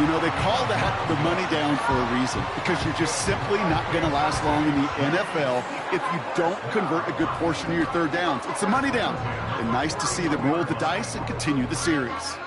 You know, they call that the money down for a reason, because you're just simply not going to last long in the NFL if you don't convert a good portion of your third downs. It's the money down. And nice to see them roll the dice and continue the series.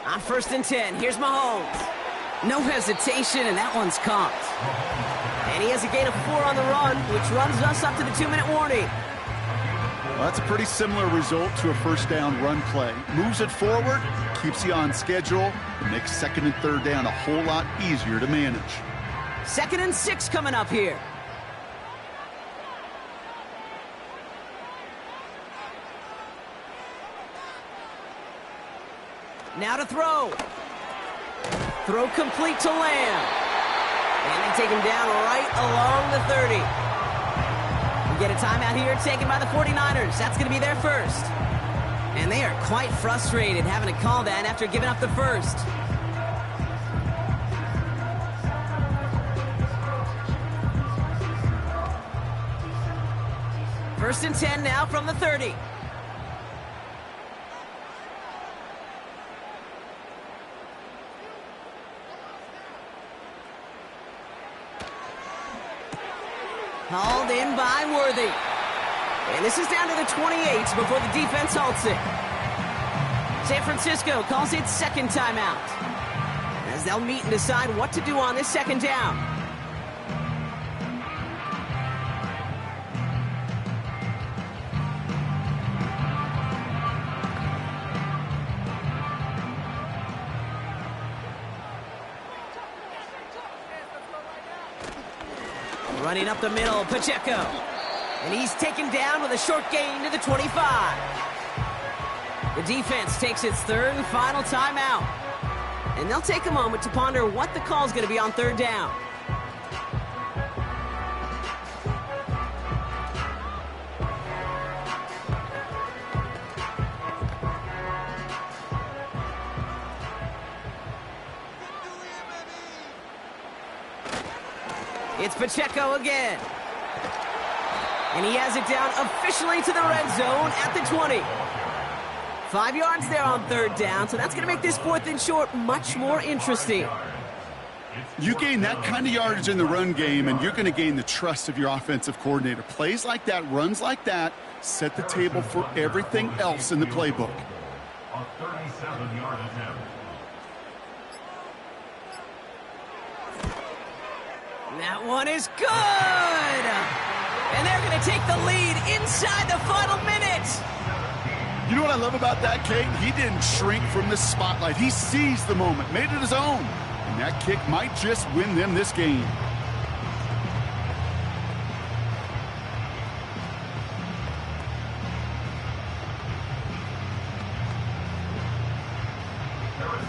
On 1st and 10, here's Mahomes. No hesitation, and that one's caught. And he has a gain of 4 on the run, which runs us up to the 2-minute warning. Well, that's a pretty similar result to a first down run play. Moves it forward, keeps you on schedule, and makes 2nd and 3rd down a whole lot easier to manage. 2nd and 6 coming up here. Now to throw. Throw complete to Lamb. And they take him down right along the 30. We get a timeout here taken by the 49ers. That's going to be their first. And they are quite frustrated having to call that after giving up the first. First and 10 now from the 30. Hauled in by Worthy. And this is down to the 28 before the defense halts it. San Francisco calls it second timeout, as they'll meet and decide what to do on this 2nd down. Running up the middle, Pacheco. And he's taken down with a short gain to the 25. The defense takes its 3rd and final timeout. And they'll take a moment to ponder what the call is going to be on 3rd down. It's Pacheco again. And he has it down officially to the red zone at the 20. 5 yards there on 3rd down, so that's going to make this 4th and short much more interesting. You gain that kind of yardage in the run game, and you're going to gain the trust of your offensive coordinator. Plays like that, runs like that, set the table for everything else in the playbook. A 37-yard attempt. That one is good! And they're going to take the lead inside the final minute. You know what I love about that, Kate? He didn't shrink from the spotlight. He seized the moment, made it his own. And that kick might just win them this game.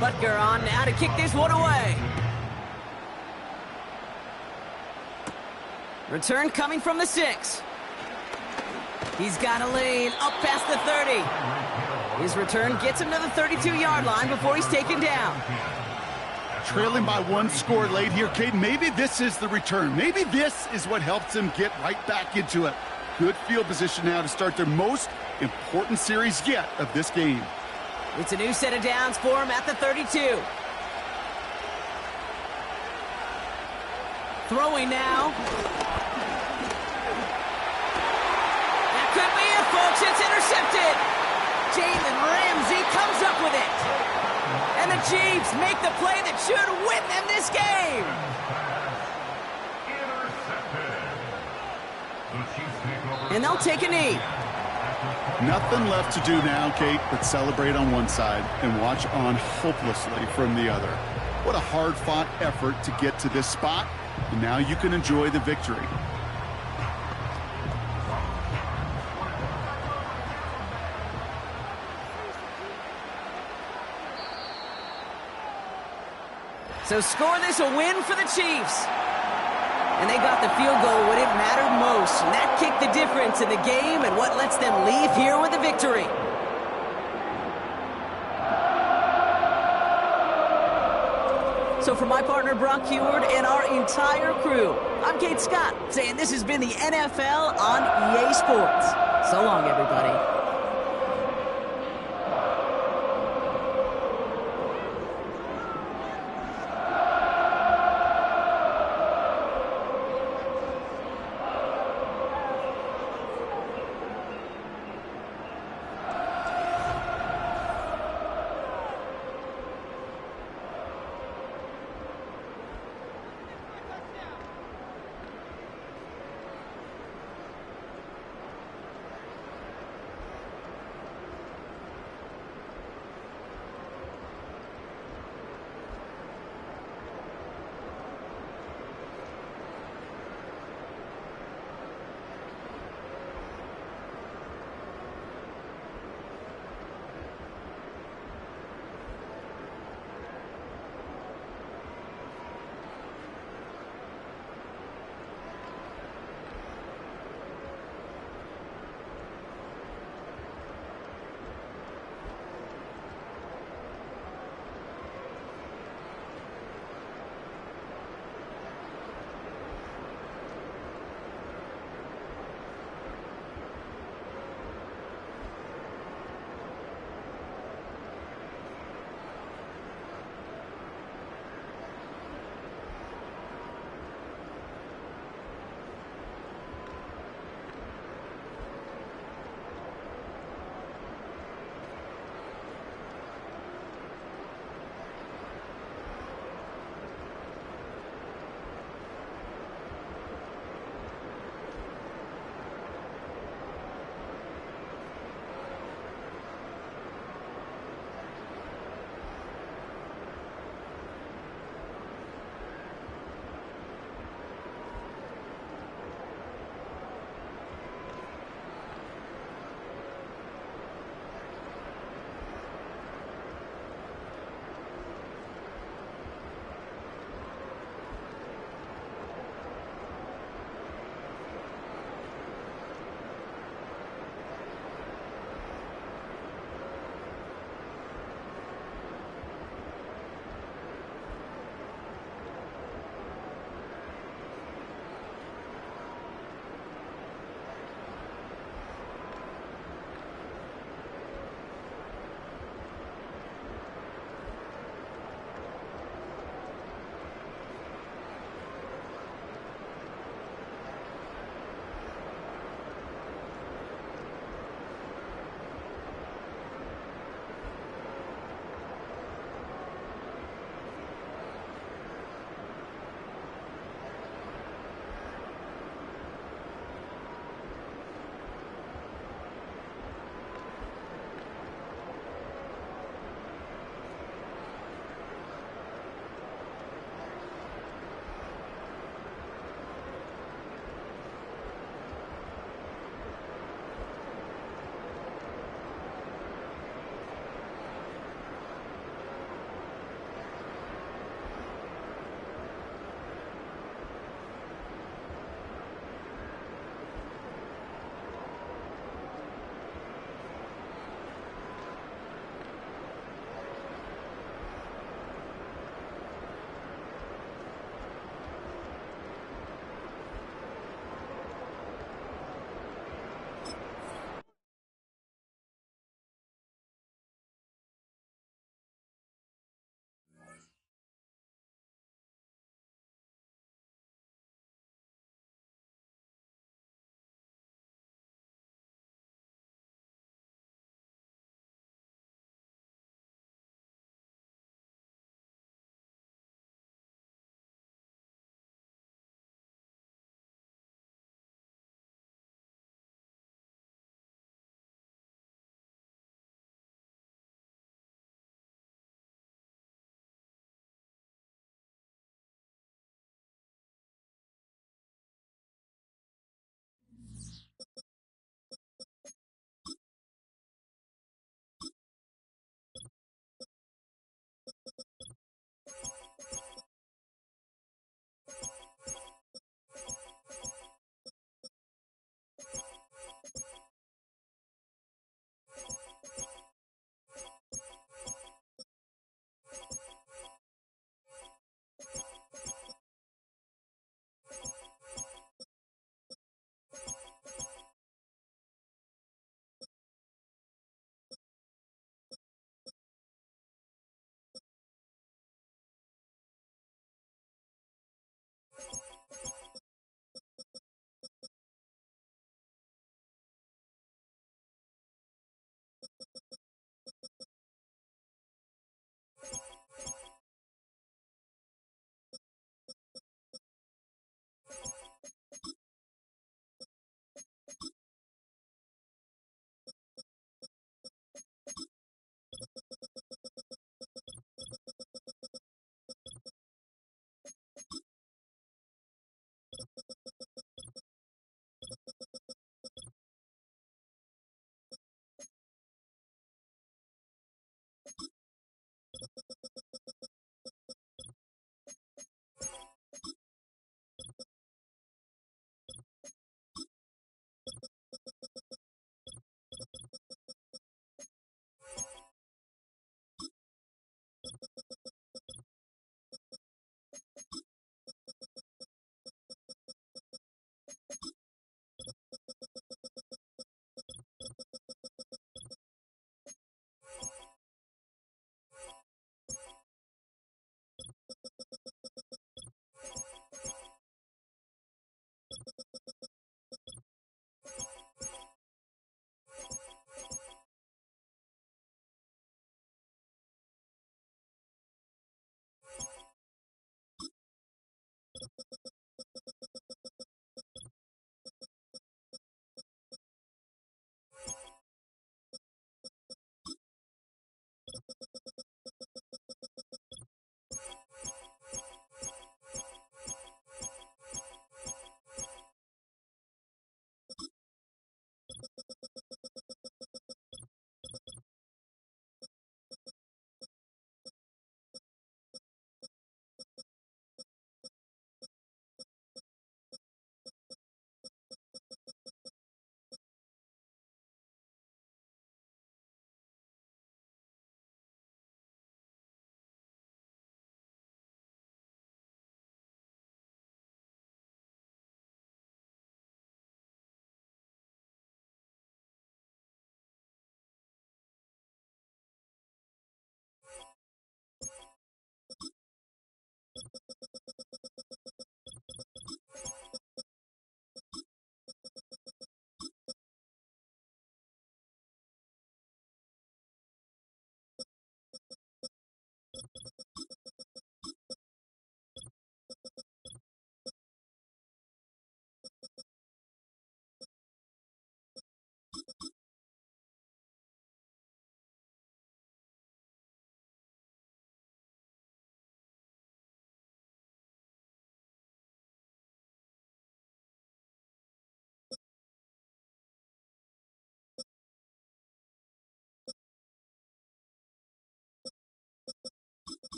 Butker on now to kick this one away. Return coming from the 6. He's got a lane up past the 30. His return gets him to the 32-yard line before he's taken down. Trailing by 1 score late here, Kate. Maybe this is the return. Maybe this is what helps them get right back into it. Good field position now to start their most important series yet of this game. It's a new set of downs for him at the 32. Throwing now. That could be it, folks. It's intercepted. Jalen Ramsey comes up with it. And the Chiefs make the play that should win them this game. And they'll take a knee. Nothing left to do now, Kate, but celebrate on one side and watch on hopelessly from the other. What a hard-fought effort to get to this spot, and now you can enjoy the victory. So score this a win for the Chiefs. And they got the field goal when it mattered most. And that kicked the difference in the game and what lets them leave here with a victory. So for my partner, Brock Heward, and our entire crew, I'm Kate Scott, saying this has been the NFL on EA Sports. So long, everybody.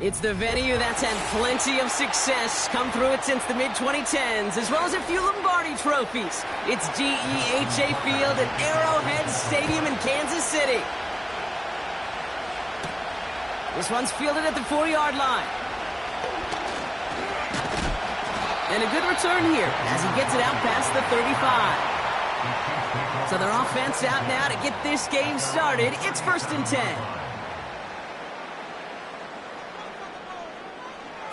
It's the venue that's had plenty of success come through it since the mid-2010s, as well as a few Lombardi trophies. It's GEHA Field at Arrowhead Stadium in Kansas City. This one's fielded at the 4-yard line. And a good return here as he gets it out past the 35. So their offense out now to get this game started. It's 1st and 10.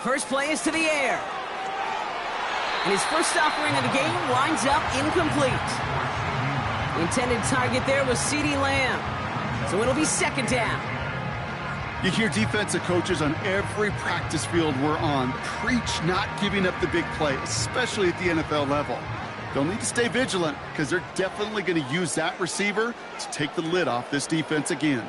First play is to the air. And his first offering of the game winds up incomplete. The intended target there was CeeDee Lamb. So it'll be 2nd down. You hear defensive coaches on every practice field we're on preach not giving up the big play, especially at the NFL level. They'll need to stay vigilant because they're definitely going to use that receiver to take the lid off this defense again.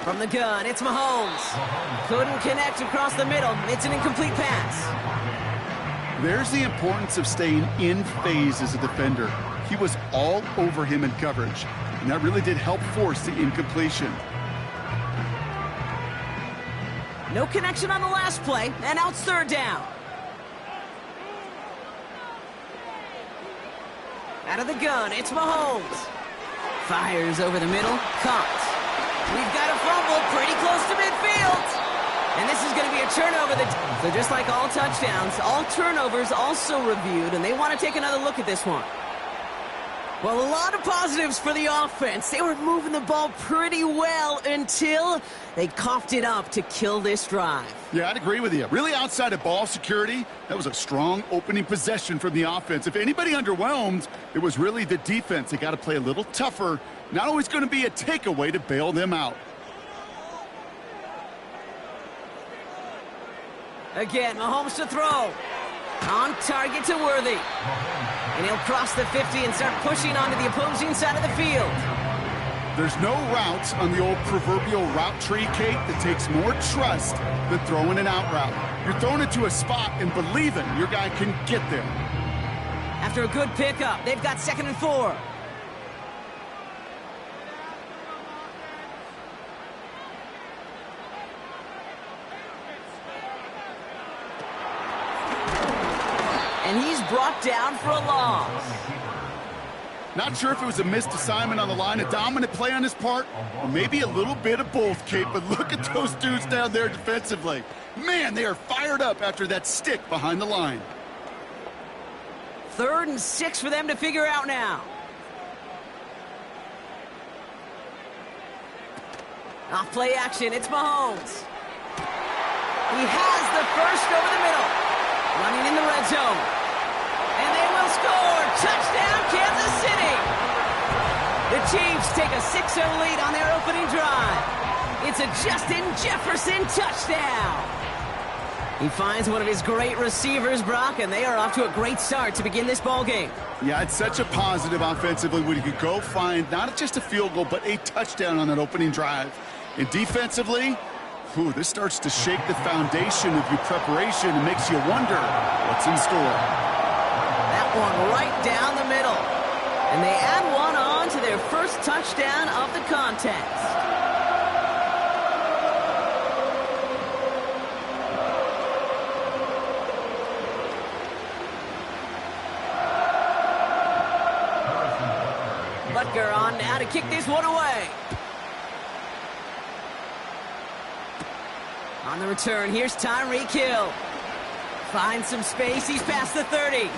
From the gun, it's Mahomes. Couldn't connect across the middle. It's an incomplete pass. There's the importance of staying in phase as a defender. He was all over him in coverage, and that really did help force the incompletion. No connection on the last play, and now it's 3rd down. Out of the gun, it's Mahomes. Fires over the middle, caught. We've got a fumble pretty close to midfield. And this is going to be a turnover. So just like all touchdowns, all turnovers also reviewed, and they want to take another look at this one. Well, a lot of positives for the offense. They were moving the ball pretty well until they coughed it up to kill this drive. Yeah, I'd agree with you. Really, outside of ball security, that was a strong opening possession from the offense. If anybody underwhelmed, it was really the defense. They got to play a little tougher. Not always going to be a takeaway to bail them out. Again, Mahomes to throw. On target to Worthy. And he'll cross the 50 and start pushing onto the opposing side of the field. There's no routes on the old proverbial route tree, Kate, that takes more trust than throwing an out route. You're throwing it to a spot and believing your guy can get there. After a good pickup, they've got 2nd and 4. And he's brought down for a loss. Not sure if it was a missed assignment on the line, a dominant play on his part, or maybe a little bit of both, Kate, but look at those dudes down there defensively. Man, they are fired up after that stick behind the line. 3rd and 6 for them to figure out now. Off play action, it's Mahomes. He has the first over the middle. Running in the red zone. And they will score. Touchdown, Kansas City. The Chiefs take a 6-0 lead on their opening drive. It's a Justin Jefferson touchdown. He finds one of his great receivers, Brock, and they are off to a great start to begin this ball game. Yeah, it's such a positive offensively when you could go find not just a field goal, but a touchdown on that opening drive. And defensively, this starts to shake the foundation of your preparation and makes you wonder what's in store. That one right down the middle. And they add one on to their first touchdown of the contest. Butker on now to kick this one away. On the return, here's Tyreek Hill. Finds some space, he's past the 30.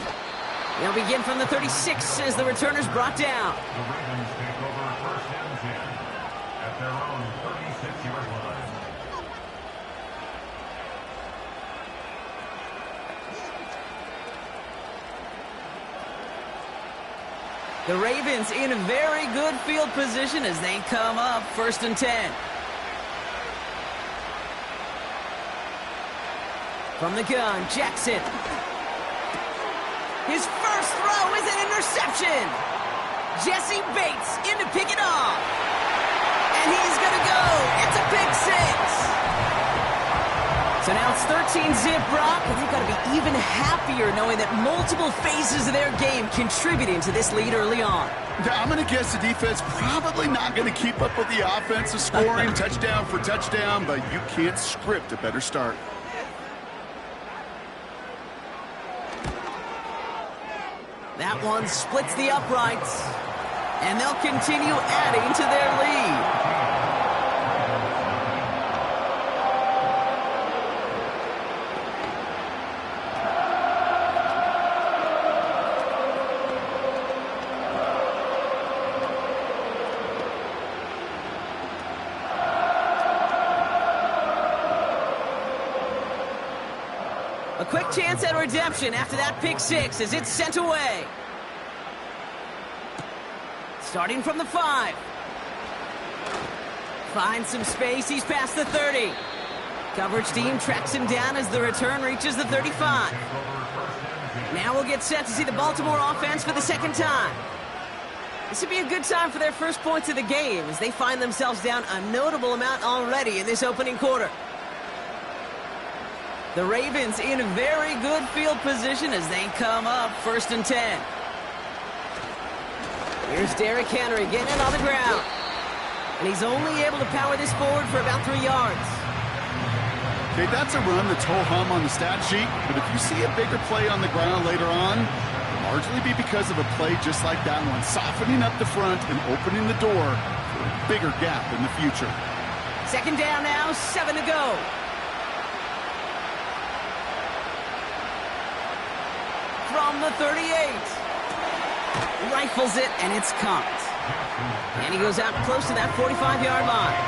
They'll begin from the 36 as the returner's brought down. The Ravens take over 1st and 10 at their own 36-yard line. The Ravens in a very good field position as they come up 1st and 10. From the gun, Jackson. His first throw is an interception. Jesse Bates in to pick it off. And he's going to go. It's a pick 6. So now it's 13-zip, Brock, and they've got to be even happier knowing that multiple phases of their game contributing to this lead early on. I'm going to guess the defense probably not going to keep up with the offensive scoring touchdown for touchdown, but you can't script a better start. That one splits the uprights, and they'll continue adding to their lead. A quick chance at redemption after that pick 6 as it's sent away. Starting from the 5. Finds some space, he's past the 30. Coverage team tracks him down as the return reaches the 35. Now we'll get set to see the Baltimore offense for the second time. This would be a good time for their first points of the game as they find themselves down a notable amount already in this opening quarter. The Ravens in a very good field position as they come up 1st and 10. Here's Derrick Henry getting it on the ground. And he's only able to power this forward for about 3 yards. Okay, that's a run that's ho-hum on the stat sheet, but if you see a bigger play on the ground later on, it'll largely be because of a play just like that one, softening up the front and opening the door for a bigger gap in the future. 2nd down now, 7 to go. From the 38. Rifles it, and it's caught. And he goes out close to that 45-yard line.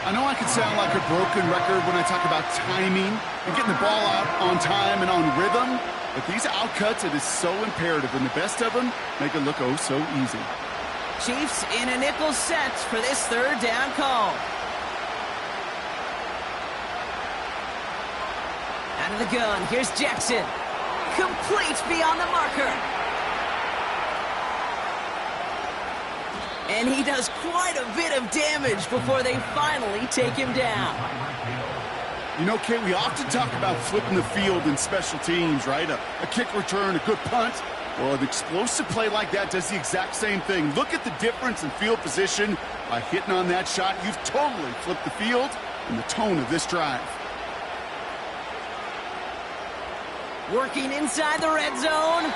I know I can sound like a broken record when I talk about timing and getting the ball out on time and on rhythm, but these outcuts, it is so imperative, and the best of them make it look oh so easy. Chiefs in a nickel set for this third down call. Out of the gun, here's Jackson. Complete beyond the marker. And he does quite a bit of damage before they finally take him down. You know, Kate, we often talk about flipping the field in special teams, right? A kick return, a good punt. Well, an explosive play like that does the exact same thing. Look at the difference in field position. By hitting on that shot, you've totally flipped the field and the tone of this drive. Working inside the red zone.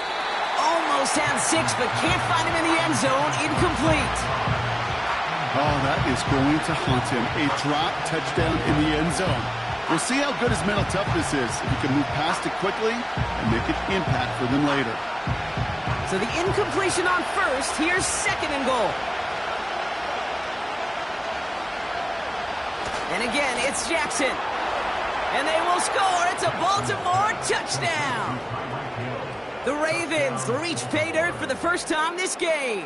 Almost has 6, but can't find him in the end zone. Incomplete. Oh, that is going to haunt him. A drop touchdown in the end zone. We'll see how good his mental toughness is. If he can move past it quickly and make an impact for them later. So the incompletion on first. Here's second and goal. And again, it's Jackson. And they will score. It's a Baltimore touchdown. The Ravens reach pay dirt for the first time this game.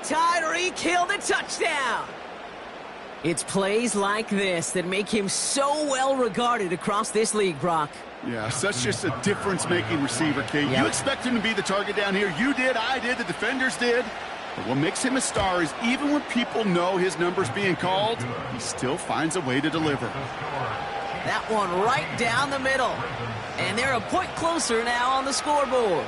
Tyreek Hill the touchdown. It's plays like this that make him so well regarded across this league, Brock. Yeah, such just a difference-making receiver, Kate. Yep. You expect him to be the target down here. You did, I did, the defenders did. But what makes him a star is even when people know his number's being called, he still finds a way to deliver. That one right down the middle. And they're a point closer now on the scoreboard.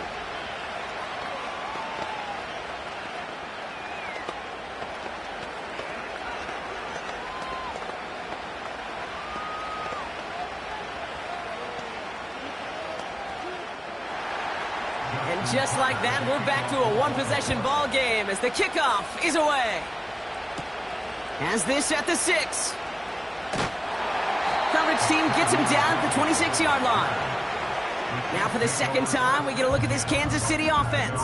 And just like that, we're back to a one-possession ball game as the kickoff is away. Has this at the 6. Coverage team gets him down at the 26-yard line. Now for the second time, we get a look at this Kansas City offense.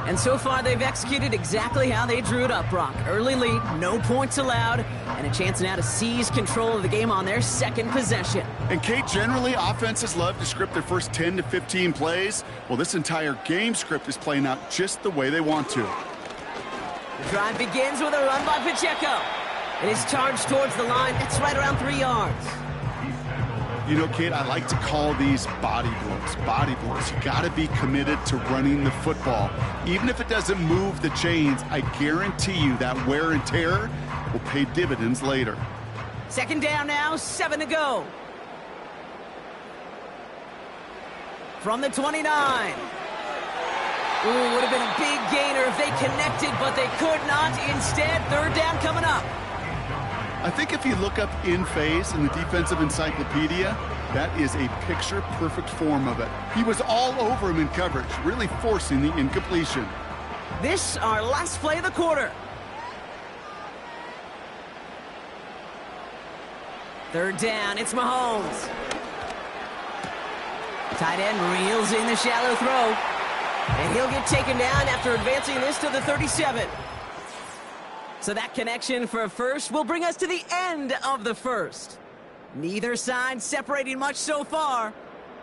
And so far, they've executed exactly how they drew it up, Brock. Early lead, no points allowed, and a chance now to seize control of the game on their second possession. And Kate, generally, offenses love to script their first 10 to 15 plays. Well, this entire game script is playing out just the way they want to. The drive begins with a run by Pacheco. It is charged towards the line. It's right around 3 yards. You know, Kate, I like to call these body blows. Body blows. You got to be committed to running the football. Even if it doesn't move the chains, I guarantee you that wear and tear will pay dividends later. Second down now, 7 to go. From the 29. Ooh, would have been a big gainer if they connected, but they could not. Instead, third down coming up. I think if you look up in phase in the defensive encyclopedia, that is a picture-perfect form of it. He was all over him in coverage, really forcing the incompletion. This, our last play of the quarter. Third down, it's Mahomes. Tight end reels in the shallow throw. And he'll get taken down after advancing this to the 37. So that connection for a first will bring us to the end of the first. Neither side separating much so far.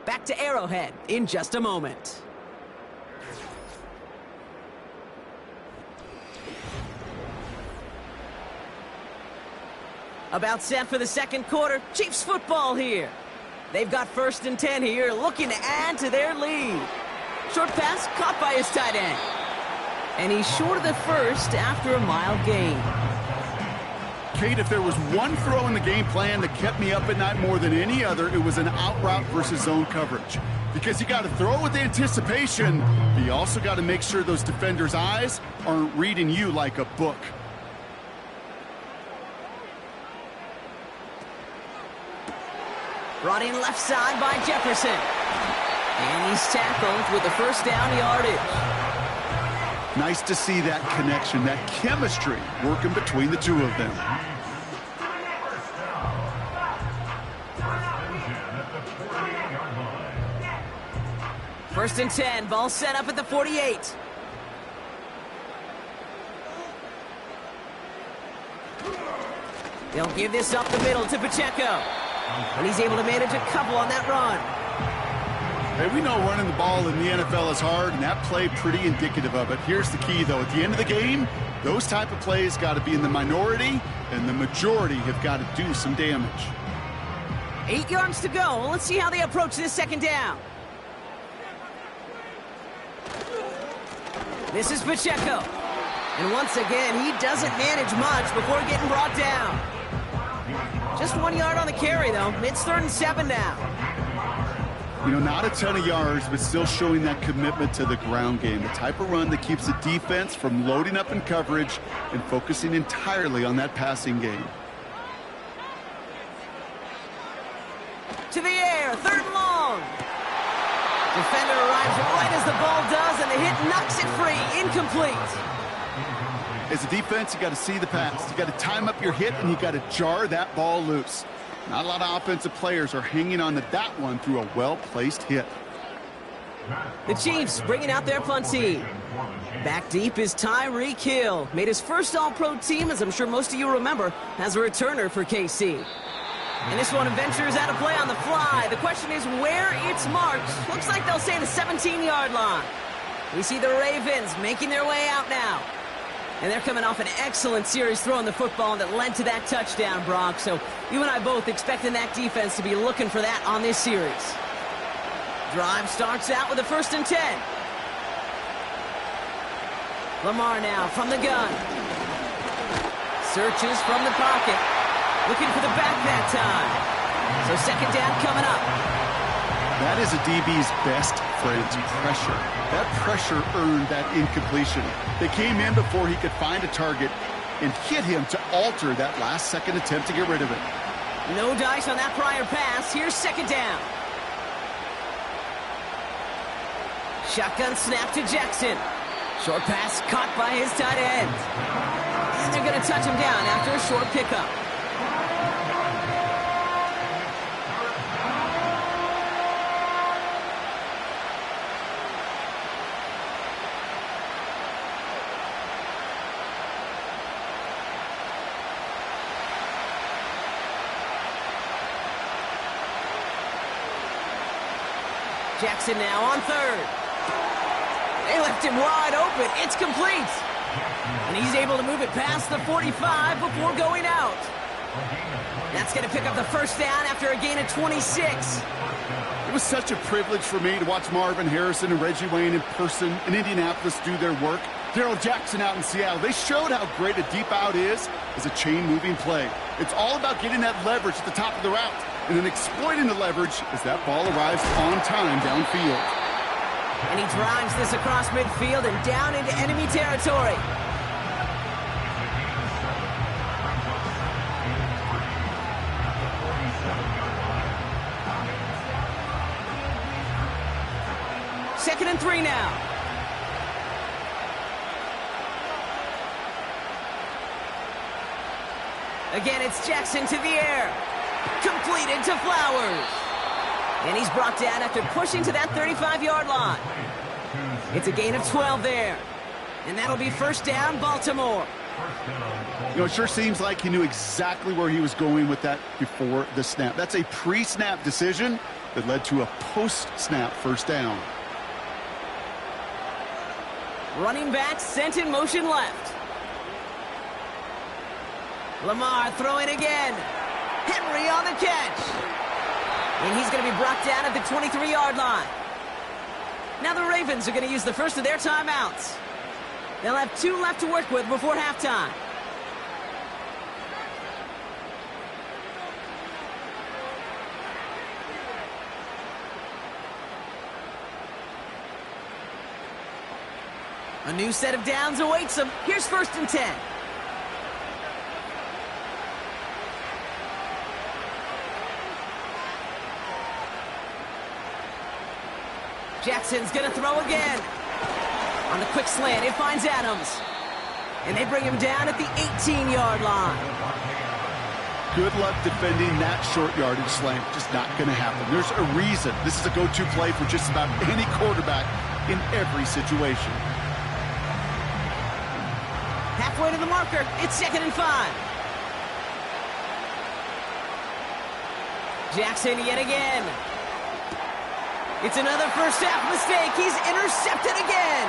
Back to Arrowhead in just a moment. About set for the second quarter. Chiefs football here. They've got 1st and 10 here, looking to add to their lead. Short pass caught by his tight end. And he's short of the first after a mild gain. Kate, if there was one throw in the game plan that kept me up at night more than any other, it was an out route versus zone coverage. Because you got to throw with anticipation, but you also got to make sure those defenders' eyes aren't reading you like a book. Brought in left side by Jefferson. And he's tackled with the first down yardage. Nice to see that connection, that chemistry working between the two of them. First and 10, ball set up at the 48. They'll give this up the middle to Pacheco. And he's able to manage a couple on that run. Hey, we know running the ball in the NFL is hard, and that play pretty indicative of it. Here's the key, though. At the end of the game, those type of plays got to be in the minority, and the majority have got to do some damage. 8 yards to go. Let's see how they approach this second down. This is Pacheco. And once again, he doesn't manage much before getting brought down. Just 1 yard on the carry, though. It's 3rd and 7 now. You know, not a ton of yards, but still showing that commitment to the ground game. The type of run that keeps the defense from loading up in coverage and focusing entirely on that passing game. To the air, 3rd and long. Defender arrives right as the ball does, and the hit knocks it free. Incomplete. As a defense, you got to see the pass. You got to time up your hit, and you got to jar that ball loose. Not a lot of offensive players are hanging on to that one through a well-placed hit. The Chiefs bringing out their punt team. Back deep is Tyreek Hill. Made his first All-Pro team, as I'm sure most of you remember, as a returner for KC. And this one ventures out of play on the fly. The question is where it's marked. Looks like they'll say the 17-yard line. We see the Ravens making their way out now. And they're coming off an excellent series throwing the football that led to that touchdown, Brock. So you and I both expecting that defense to be looking for that on this series. Drive starts out with a 1st and 10. Lamar now from the gun. Searches from the pocket. Looking for the back that time. So second down coming up. That is a DB's best friend, pressure. That pressure earned that incompletion. They came in before he could find a target and hit him to alter that last-second attempt to get rid of it. No dice on that prior pass. Here's second down. Shotgun snap to Jackson. Short pass caught by his tight end. And they're going to touch him down after a short pickup. Jackson now on 3rd. They left him wide open. It's complete. And he's able to move it past the 45 before going out. That's going to pick up the first down after a gain of 26. It was such a privilege for me to watch Marvin Harrison and Reggie Wayne in person in Indianapolis do their work. Darrell Jackson out in Seattle. They showed how great a deep out is as a chain-moving play. It's all about getting that leverage at the top of the route and then exploiting the leverage as that ball arrives on time downfield. And he drives this across midfield and down into enemy territory. Second and 3 now. Again, it's Jackson to the air. Completed to Flowers. And he's brought down after pushing to that 35-yard line. It's a gain of 12 there. And that'll be first down, Baltimore. You know, it sure seems like he knew exactly where he was going with that before the snap. That's a pre-snap decision that led to a post-snap first down. Running back sent in motion left. Lamar throwing again. Henry on the catch. And he's going to be brought down at the 23-yard line. Now the Ravens are going to use the first of their timeouts. They'll have 2 left to work with before halftime. A new set of downs awaits them. Here's first and 10. Jackson's going to throw again. On the quick slant, it finds Adams. And they bring him down at the 18-yard line. Good luck defending that short yardage slant. Just not going to happen. There's a reason. This is a go-to play for just about any quarterback in every situation. Halfway to the marker. It's 2nd and 5. Jackson yet again. It's another first half mistake. He's intercepted again.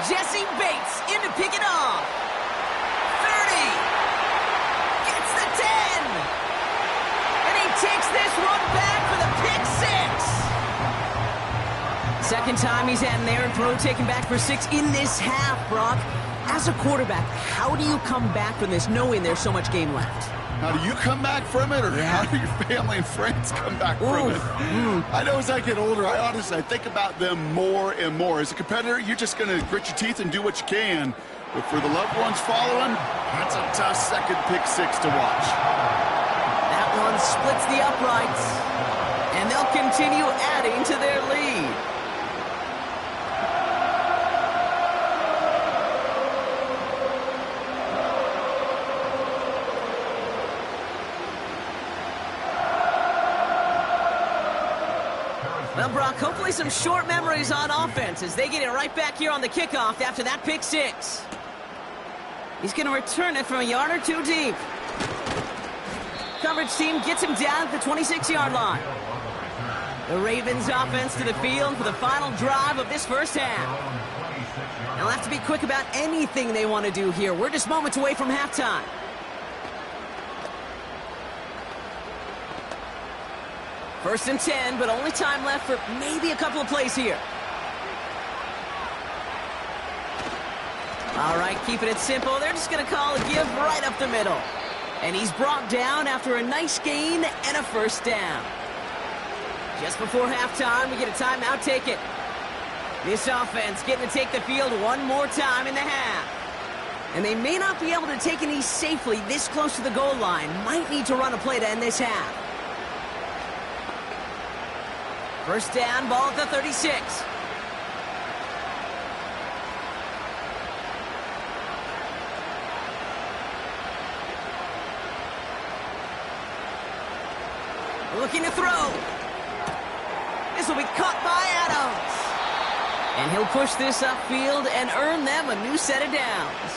Jesse Bates in to pick it off. 30. Gets the 10. And he takes this one back for the pick 6. Second time he's had an errant throw taken back for 6 in this half, Brock. As a quarterback, how do you come back from this knowing there's so much game left? How do you come back from it, or how do your family and friends come back from it? I know as I get older, I think about them more and more. As a competitor, you're just going to grit your teeth and do what you can. But for the loved ones following, that's a tough second pick 6 to watch. That one splits the uprights, and they'll continue adding to their lead. Well, Brock, hopefully some short memories on offense as they get it right back here on the kickoff after that pick 6. He's going to return it from a yard or 2 deep. Coverage team gets him down at the 26-yard line. The Ravens offense to the field for the final drive of this first half. They'll have to be quick about anything they want to do here. We're just moments away from halftime. First and 10, but only time left for maybe a couple of plays here. All right, keeping it simple. They're just going to call a give right up the middle. And he's brought down after a nice gain and a first down. Just before halftime, we get a timeout taken. This offense getting to take the field one more time in the half. And they may not be able to take any safely this close to the goal line. Might need to run a play to end this half. First down, ball at the 36. Looking to throw. This will be caught by Adams. And he'll push this upfield and earn them a new set of downs.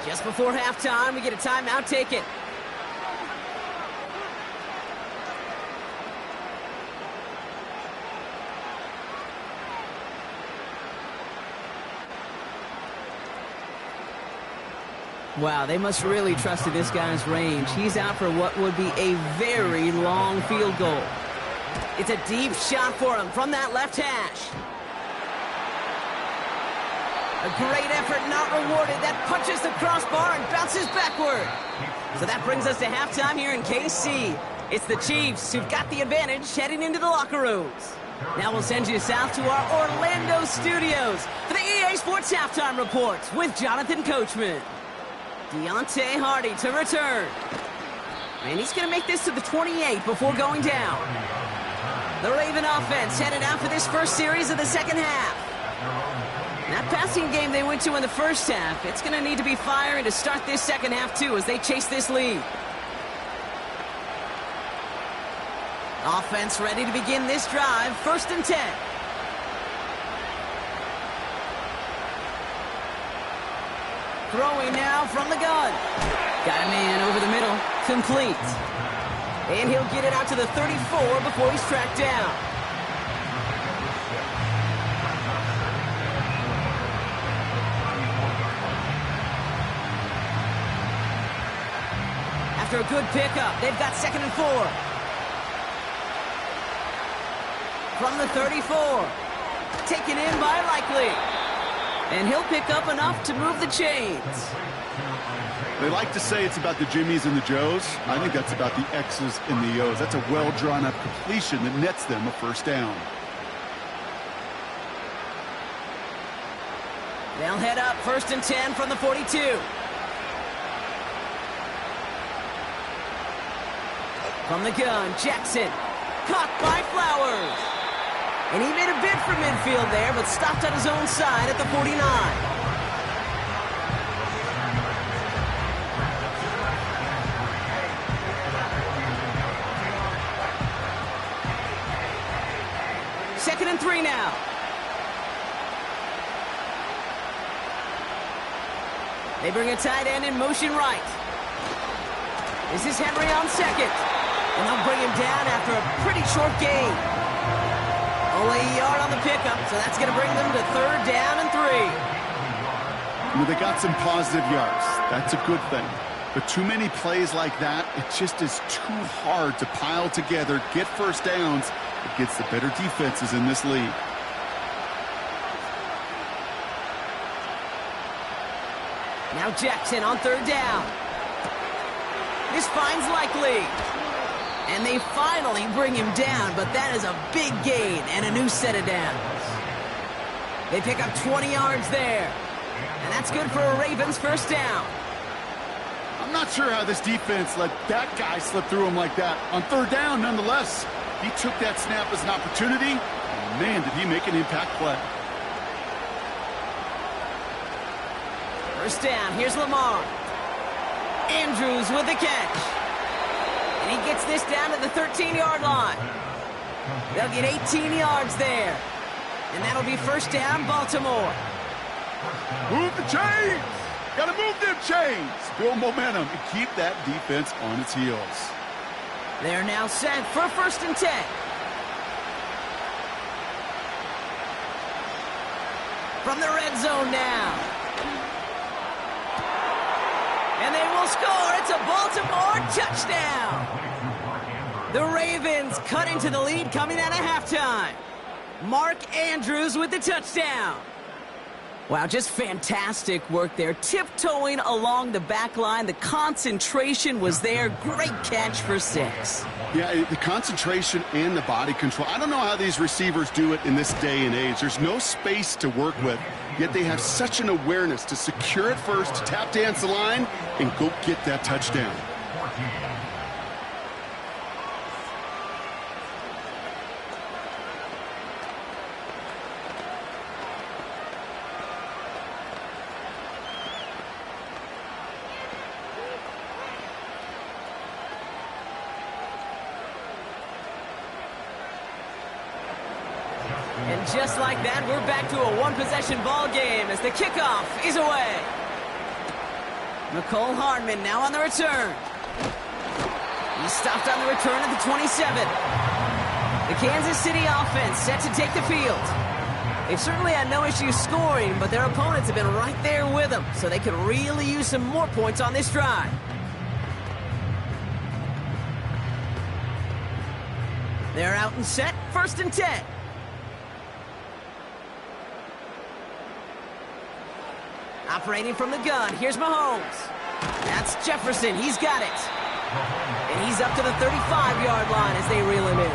Just before halftime, we get a timeout taken. Wow, they must really trust in this guy's range. He's out for what would be a very long field goal. It's a deep shot for him from that left hash. A great effort not rewarded. That punches the crossbar and bounces backward. So that brings us to halftime here in KC. It's the Chiefs who've got the advantage heading into the locker rooms. Now we'll send you south to our Orlando studios for the EA Sports Halftime Report with Jonathan Coachman. Deontay Hardy to return. And he's going to make this to the 28 before going down. The Raven offense headed out for this first series of the second half. That passing game they went to in the first half, it's going to need to be firing to start this second half too as they chase this lead. Offense ready to begin this drive. First and 10. Throwing now from the gun. Got a man over the middle. Complete. And he'll get it out to the 34 before he's tracked down. After a good pickup, they've got 2nd and 4. From the 34. Taken in by Likely. And he'll pick up enough to move the chains. They like to say it's about the Jimmies and the Joes. I think that's about the X's and the O's. That's a well-drawn-up completion that nets them a first down. They'll head up 1st and 10 from the 42. From the gun, Jackson. Caught by Flowers. And he made a bid for midfield there, but stopped on his own side at the 49. and 3 now. They bring a tight end in motion right. This is Henry on second. And they'll bring him down after a pretty short gain. Only a yard on the pickup, so that's going to bring them to 3rd down and 3. Well, they got some positive yards. That's a good thing. But too many plays like that, it just is too hard to pile together, get first downs against the better defenses in this league. Now Jackson on 3rd down. This finds Likely. And they finally bring him down, but that is a big gain and a new set of downs. They pick up 20 yards there. And that's good for a Ravens first down. I'm not sure how this defense let that guy slip through him like that. On 3rd down, nonetheless, he took that snap as an opportunity. And man, did he make an impact play. First down, here's Lamar. Andrews with the catch. And he gets this down to the 13-yard line. They'll get 18 yards there. And that'll be first down, Baltimore. Move the chains! Gotta move them chains! Build momentum and keep that defense on its heels. They're now set for 1st and 10. From the red zone now. And they will score. It's a Baltimore touchdown. The Ravens cut into the lead coming out of halftime. Mark Andrews with the touchdown. Wow, just fantastic work there. Tiptoeing along the back line. The concentration was there. Great catch for 6. Yeah, the concentration and the body control. I don't know how these receivers do it in this day and age. There's no space to work with, yet they have such an awareness to secure it first, tap dance the line, and go get that touchdown. And just like that, we're back to a one-possession ball game as the kickoff is away. McCole Hardman now on the return. He stopped on the return at the 27. The Kansas City offense set to take the field. They've certainly had no issues scoring, but their opponents have been right there with them, so they could really use some more points on this drive. They're out and set, 1st and 10. Operating from the gun, here's Mahomes. That's Jefferson, he's got it. And he's up to the 35-yard line as they reel him in.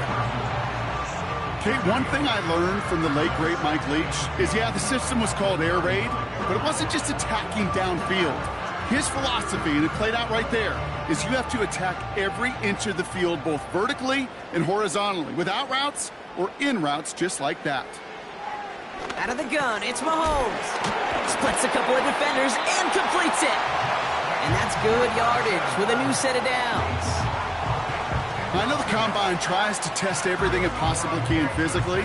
Kate, one thing I learned from the late, great Mike Leach is, yeah, the system was called air raid, but it wasn't just attacking downfield. His philosophy, and it played out right there, is you have to attack every inch of the field, both vertically and horizontally, without routes or in routes just like that. Out of the gun, it's Mahomes. Splits a couple of defenders and completes it. And that's good yardage with a new set of downs. I know the Combine tries to test everything it possibly can physically,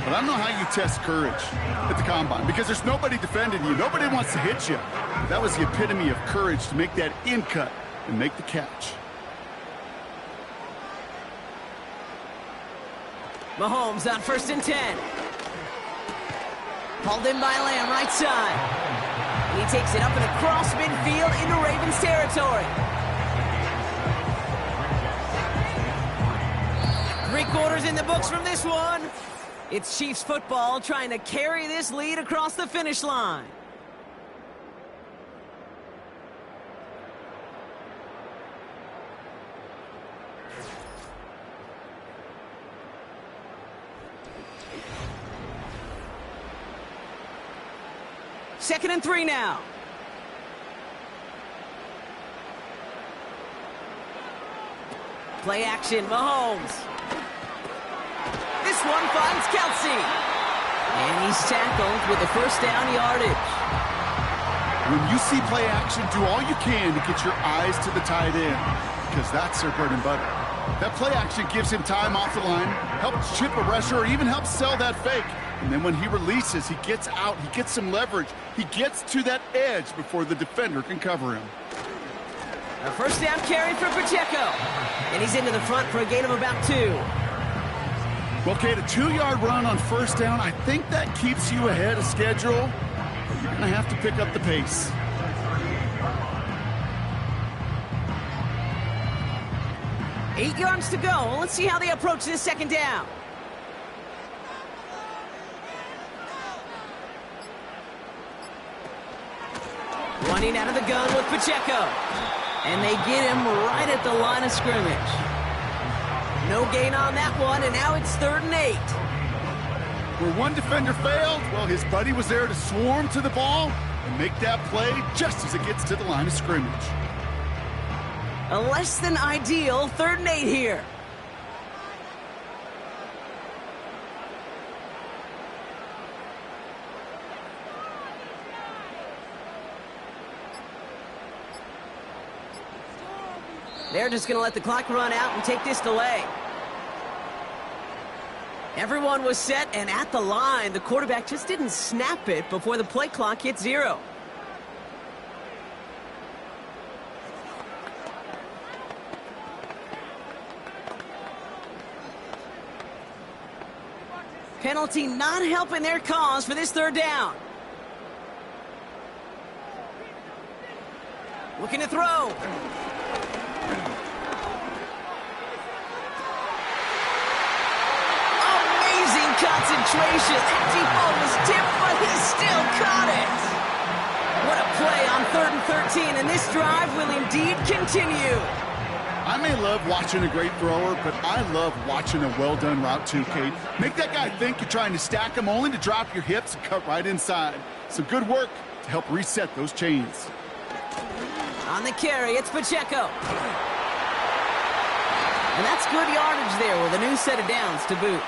but I don't know how you test courage at the Combine because there's nobody defending you. Nobody wants to hit you. That was the epitome of courage to make that in cut and make the catch. Mahomes on 1st and 10. Hauled in by Lamb, right side. And he takes it up and across midfield into Ravens territory. 3 quarters in the books from this one. It's Chiefs football trying to carry this lead across the finish line. Second and 3 now. Play action, Mahomes. This one finds Kelsey. And he's tackled with the first down yardage. When you see play action, do all you can to get your eyes to the tight end, because that's their bread and butter. That play action gives him time off the line, helps chip a rusher, or even helps sell that fake. And then when he releases, he gets out, he gets some leverage. He gets to that edge before the defender can cover him. A first down carry for Pacheco. And he's into the front for a gain of about 2. Well, Kate, a 2-yard run on first down, I think that keeps you ahead of schedule. You're going to have to pick up the pace. Eight yards to go. Let's see how they approach this second down. Running out of the gun with Pacheco. And they get him right at the line of scrimmage. No gain on that one, and now it's 3rd and 8. Where one defender failed, well, his buddy was there to swarm to the ball and make that play just as it gets to the line of scrimmage. A less than ideal 3rd and 8 here. They're just going to let the clock run out and take this delay. Everyone was set and at the line. The quarterback just didn't snap it before the play clock hit 0. Penalty not helping their cause for this 3rd down. Looking to throw. Concentration. That deep ball was tipped, but he still caught it. What a play on 3rd and 13, and this drive will indeed continue. I may love watching a great thrower, but I love watching a well-done route too, Kate. Make that guy think you're trying to stack him only to drop your hips and cut right inside. Some good work to help reset those chains. On the carry, it's Pacheco. And that's good yardage there with a new set of downs to boot.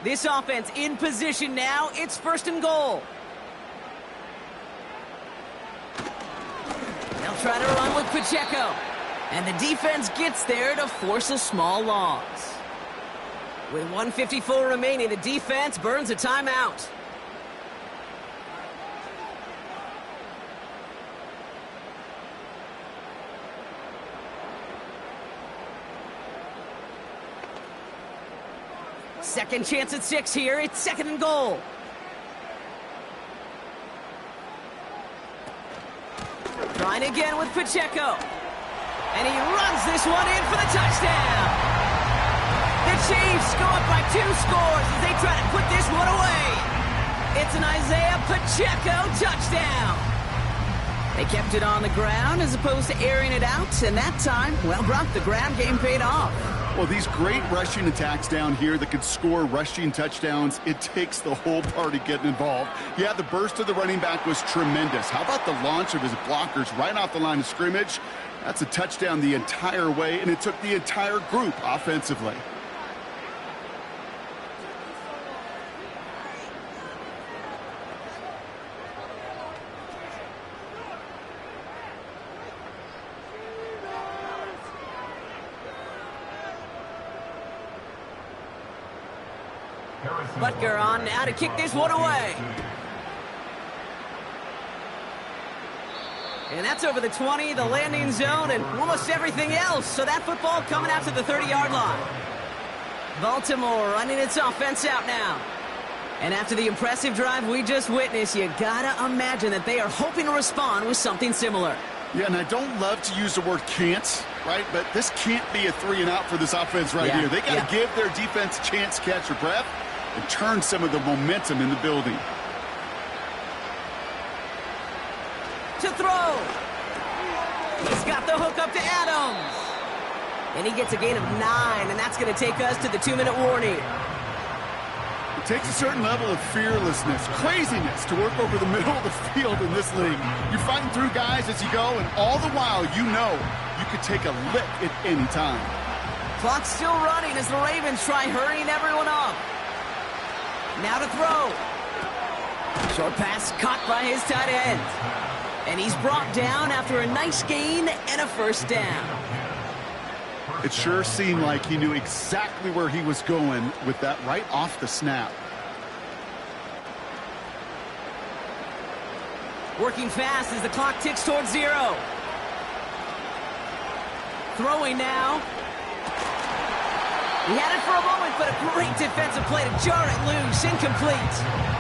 This offense in position now. It's 1st and goal. They'll try to run with Pacheco. And the defense gets there to force a small loss. With 1:54 remaining, the defense burns a timeout. Second chance at 6 here. It's 2nd and goal. Trying again with Pacheco. And he runs this one in for the touchdown. The Chiefs go up by 2 scores as they try to put this one away. It's an Isaiah Pacheco touchdown. They kept it on the ground as opposed to airing it out. And that time, well, Brock, the ground game paid off. Well, these great rushing attacks down here that could score rushing touchdowns, it takes the whole party getting involved. Yeah, the burst of the running back was tremendous. How about the launch of his blockers right off the line of scrimmage? That's a touchdown the entire way, and it took the entire group offensively. Butker on now to kick this one away. And that's over the 20, the landing zone, and almost everything else. So that football coming out to the 30-yard line. Baltimore running its offense out now. And after the impressive drive we just witnessed, you gotta imagine that they are hoping to respond with something similar. Yeah, and I don't love to use the word can't, right? But this can't be a 3-and-out for this offense right here. They got to give their defense a chance to catch their breath and turn some of the momentum in the building. To throw. He's got the hook up to Adams. And he gets a gain of 9, and that's going to take us to the 2-minute warning. It takes a certain level of fearlessness, craziness to work over the middle of the field in this league. You're fighting through guys as you go, and all the while you know you could take a lick at any time. Clock's still running as the Ravens try hurrying everyone up. Now to throw. Short pass caught by his tight end. And he's brought down after a nice gain and a first down. It sure seemed like he knew exactly where he was going with that right off the snap. Working fast as the clock ticks towards 0. Throwing now. He had it for a moment, but a great defensive play to jar it loose. Incomplete.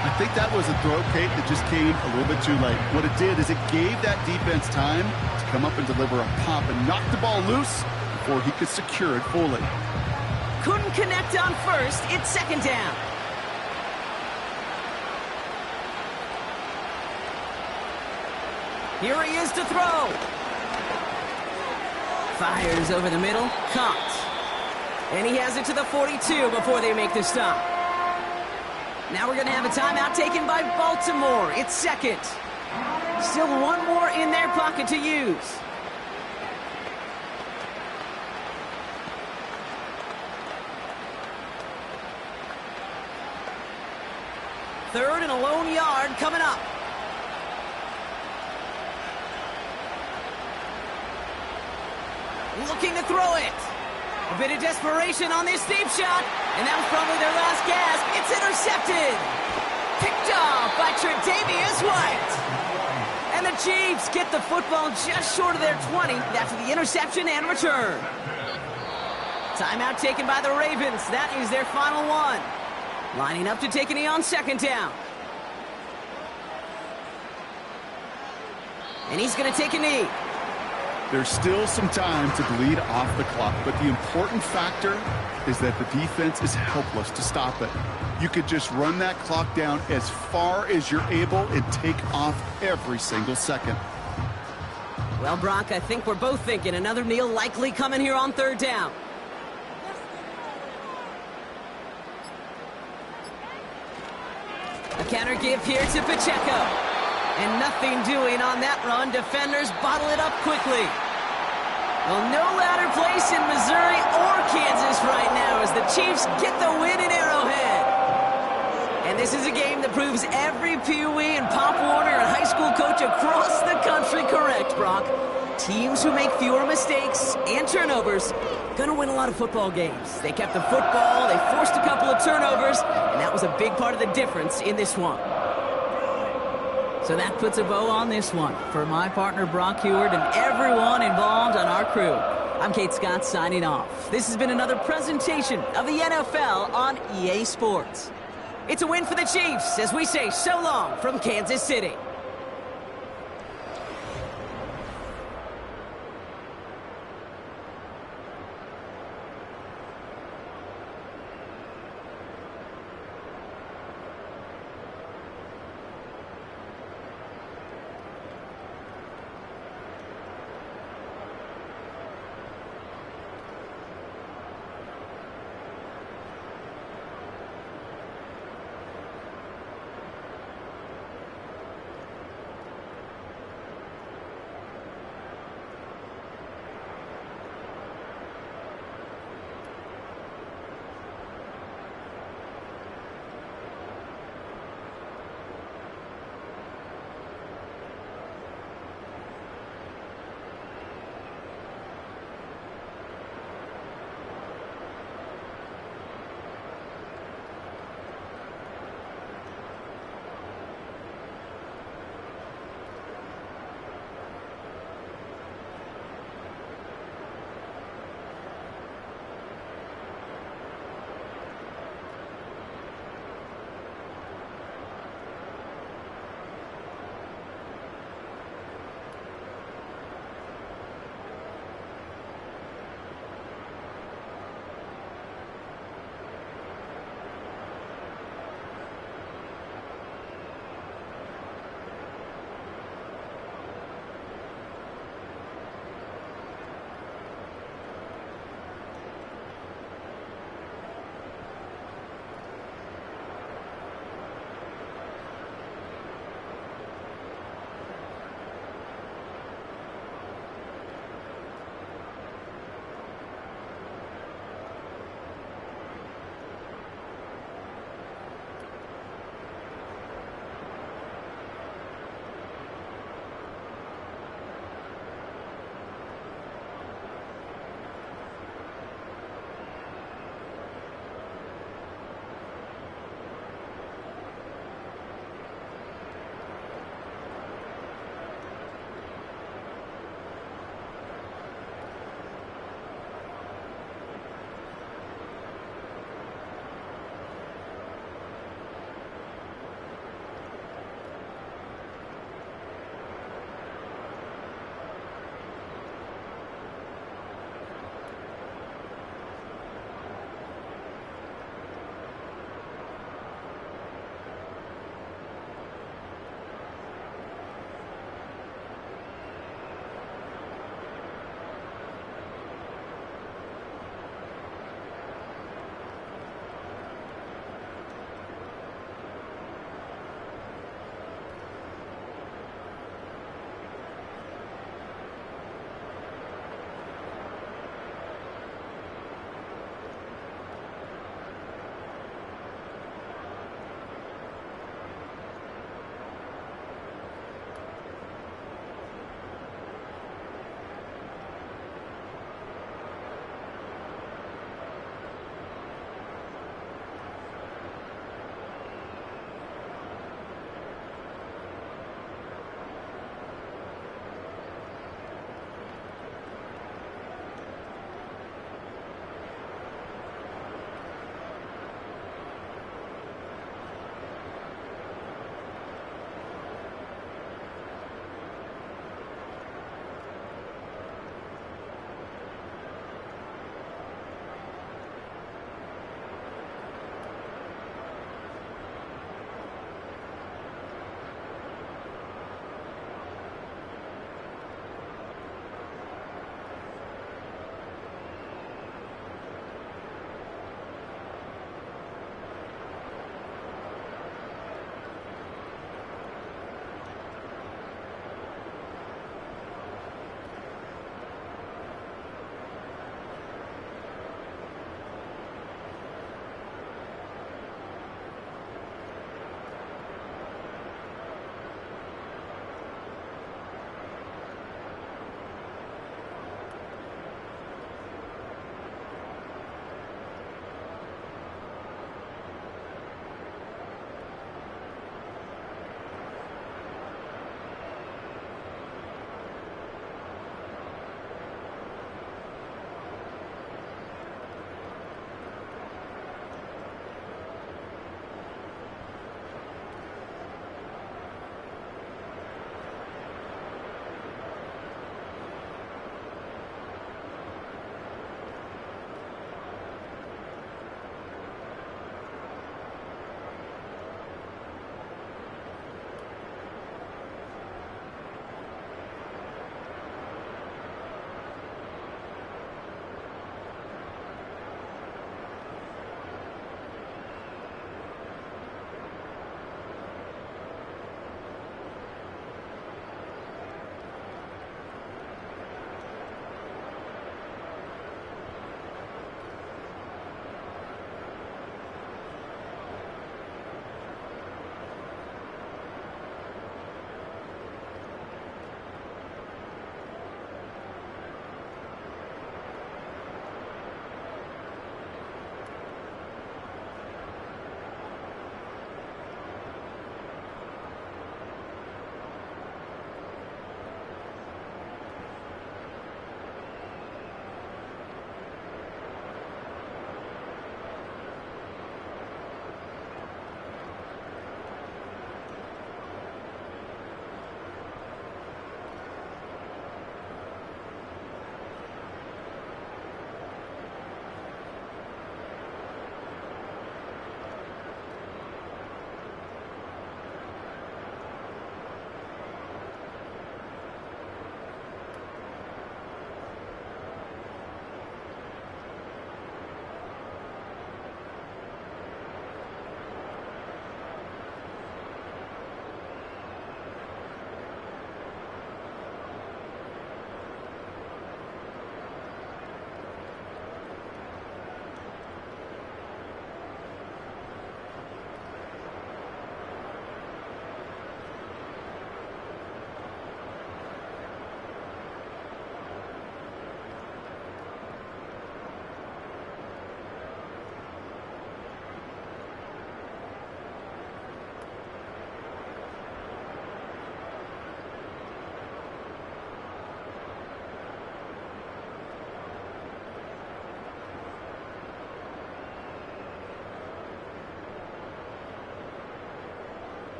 I think that was a throw, Kate, that just came a little bit too late. What it did is it gave that defense time to come up and deliver a pop and knock the ball loose before he could secure it fully. Couldn't connect on first. It's second down. Here he is to throw. Fires over the middle. Caught. And he has it to the 42 before they make the stop. Now we're going to have a timeout taken by Baltimore. It's second. Still one more in their pocket to use. Third and a lone yard coming up. Looking to throw it. A bit of desperation on this deep shot. And that was probably their last gasp. It's intercepted. Picked off by Tre'Davious White. And the Chiefs get the football just short of their 20 after the interception and return. Timeout taken by the Ravens. That is their final one. Lining up to take a knee on second down. And he's going to take a knee. There's still some time to bleed off the clock, but the important factor is that the defense is helpless to stop it. You could just run that clock down as far as you're able and take off every single second. Well, Brock, I think we're both thinking another kneel likely coming here on third down. A counter give here to Pacheco. And nothing doing on that run. Defenders bottle it up quickly. Well, no ladder place in Missouri or Kansas right now as the Chiefs get the win in Arrowhead. And this is a game that proves every Pee Wee and Pop Warner and high school coach across the country correct, Brock. Teams who make fewer mistakes and turnovers gonna win a lot of football games. They kept the football, they forced a couple of turnovers, and that was a big part of the difference in this one. So that puts a bow on this one. For my partner, Brock Huard, and everyone involved on our crew, I'm Kate Scott signing off. This has been another presentation of the NFL on EA Sports. It's a win for the Chiefs as we say so long from Kansas City.